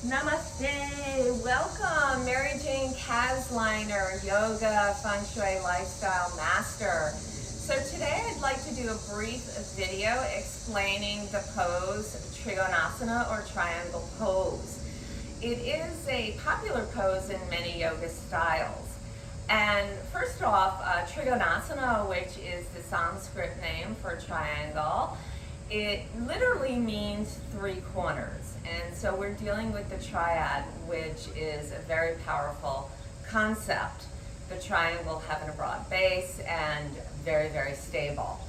Namaste. Welcome, Mary Jane Kasliner, yoga, feng shui, lifestyle master. So today I'd like to do a brief video explaining the pose Trikonasana or triangle pose. It is a popular pose in many yoga styles. And first off, Trikonasana, which is the Sanskrit name for triangle, it literally means three corners. And so we're dealing with the triad, which is a very powerful concept. The triangle having a broad base and very, very stable.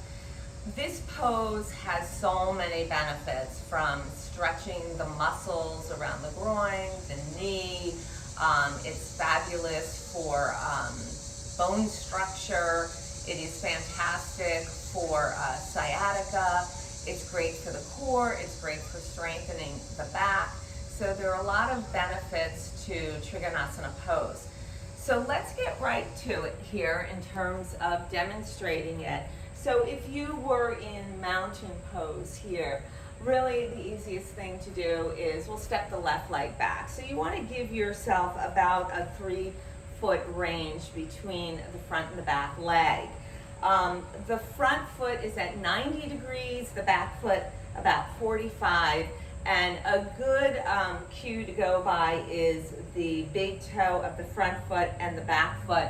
This pose has so many benefits, from stretching the muscles around the groin, the knee. It's fabulous for bone structure. It is fantastic for sciatica. It's great for the core, it's great for strengthening the back. So there are a lot of benefits to Trikonasana pose. So let's get right to it here in terms of demonstrating it. So if you were in mountain pose here, really the easiest thing to do is we'll step the left leg back. So you want to give yourself about a 3-foot range between the front and the back leg. The front foot is at 90 degrees, the back foot about 45, and a good cue to go by is the big toe of the front foot and the back foot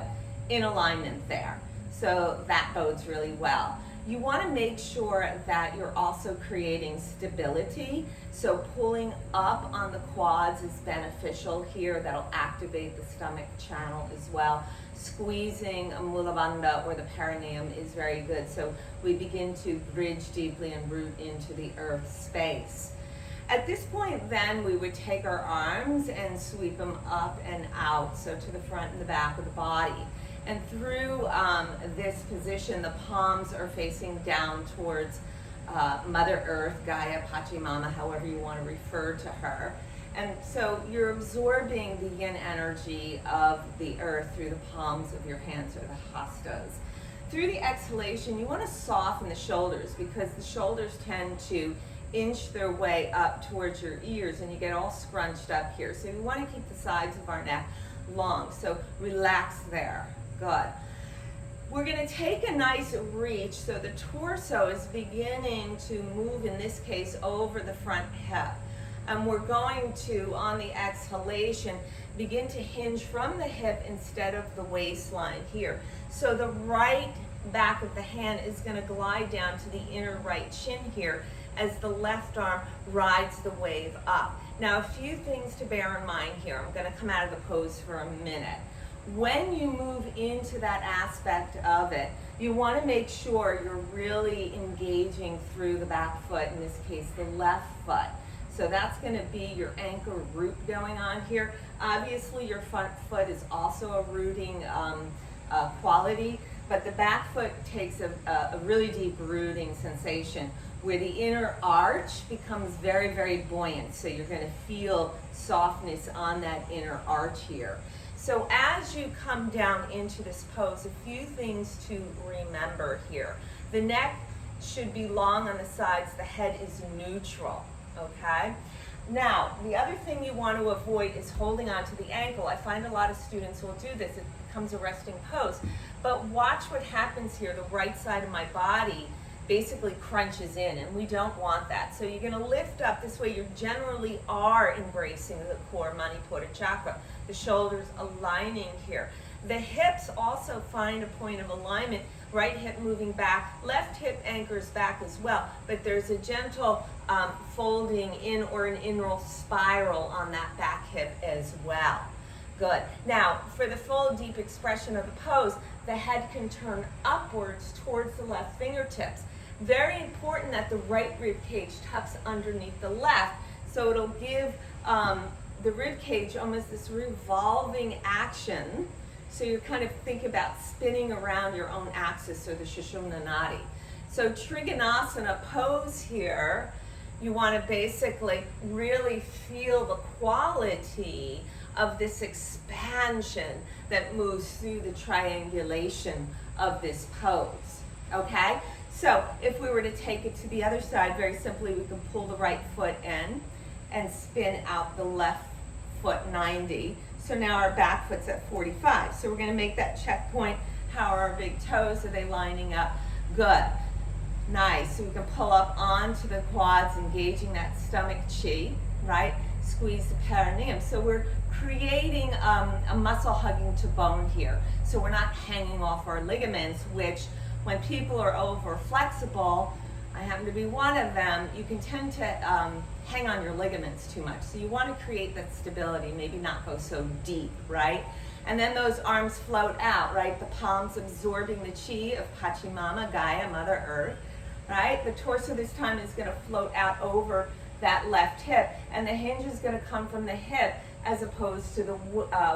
in alignment there. So that bodes really well. You want to make sure that you're also creating stability. So pulling up on the quads is beneficial here. That'll activate the stomach channel as well. Squeezing a mula bandha or the perineum is very good. So we begin to bridge deeply and root into the earth space. At this point then, we would take our arms and sweep them up and out, so to the front and the back of the body. And through this position, the palms are facing down towards Mother Earth, Gaia, Pachamama, however you want to refer to her. And so you're absorbing the yin energy of the earth through the palms of your hands, or the hastas. Through the exhalation, you want to soften the shoulders, because the shoulders tend to inch their way up towards your ears and you get all scrunched up here. So we want to keep the sides of our neck long. So relax there. Good. We're going to take a nice reach, so the torso is beginning to move, in this case, over the front hip. And we're going to, on the exhalation, begin to hinge from the hip instead of the waistline here. So the right back of the hand is going to glide down to the inner right shin here as the left arm rides the wave up. Now, a few things to bear in mind here. I'm going to come out of the pose for a minute. When you move into that aspect of it, you want to make sure you're really engaging through the back foot, in this case, the left foot. So that's going to be your anchor root going on here. Obviously, your front foot is also a rooting quality, but the back foot takes a really deep rooting sensation, where the inner arch becomes very, very buoyant. So you're going to feel softness on that inner arch here. So as you come down into this pose, a few things to remember here. The neck should be long on the sides. The head is neutral, okay? Now, the other thing you want to avoid is holding on to the ankle. I find a lot of students will do this. It becomes a resting pose. But watch what happens here. The right side of my body basically crunches in, and we don't want that. So you're going to lift up. This way you generally are embracing the core Manipura chakra. The shoulders aligning here. The hips also find a point of alignment. Right hip moving back, left hip anchors back as well, but there's a gentle folding in, or an inroll spiral on that back hip as well. Good. Now, for the full deep expression of the pose, the head can turn upwards towards the left fingertips. Very important that the right rib cage tucks underneath the left, so it'll give the rib cage almost this revolving action. So you kind of think about spinning around your own axis, or the Sushumna Nadi. So Trikonasana pose here, you want to basically really feel the quality of this expansion that moves through the triangulation of this pose, okay? So if we were to take it to the other side, very simply, we can pull the right foot in and spin out the left foot 90. So now our back foot's at 45. So we're gonna make that checkpoint. How are our big toes? Are they lining up? Good. Nice. So we can pull up onto the quads, engaging that stomach chi, right? Squeeze the perineum. So we're creating a muscle hugging to bone here. So we're not hanging off our ligaments, which when people are over flexible, I happen to be one of them, you can tend to hang on your ligaments too much. So you want to create that stability, maybe not go so deep, right? And then those arms float out, right? The palms absorbing the chi of Pachamama, Gaia, Mother Earth, right? The torso this time is going to float out over that left hip, and the hinge is going to come from the hip as opposed to the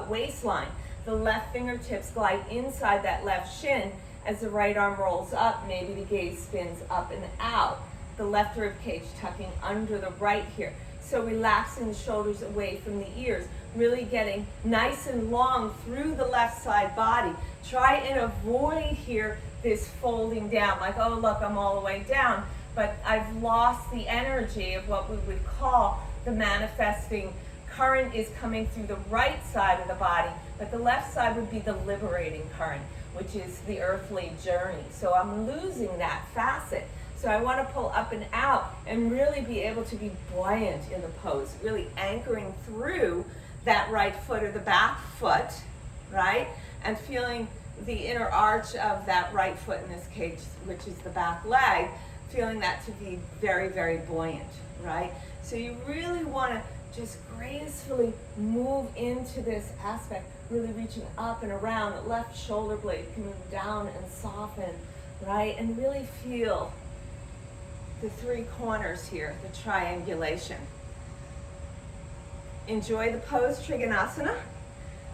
waistline. The left fingertips glide inside that left shin as the right arm rolls up. Maybe the gaze spins up and out. The left rib cage tucking under the right here. So relaxing the shoulders away from the ears, really getting nice and long through the left side body. Try and avoid here this folding down, like, oh look, I'm all the way down, but I've lost the energy of what we would call the manifesting current is coming through the right side of the body, but the left side would be the liberating current, which is the earthly journey. So I'm losing that facet. So I want to pull up and out and really be able to be buoyant in the pose, really anchoring through that right foot or the back foot, right? And feeling the inner arch of that right foot in this case, which is the back leg, feeling that to be very, very buoyant, right? So you really want to just gracefully move into this aspect, really reaching up and around. The left shoulder blade can move down and soften, right? And really feel the three corners here, the triangulation. Enjoy the pose, Trikonasana.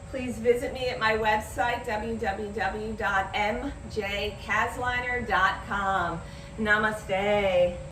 Please visit me at my website, www.mjkasliner.com. Namaste.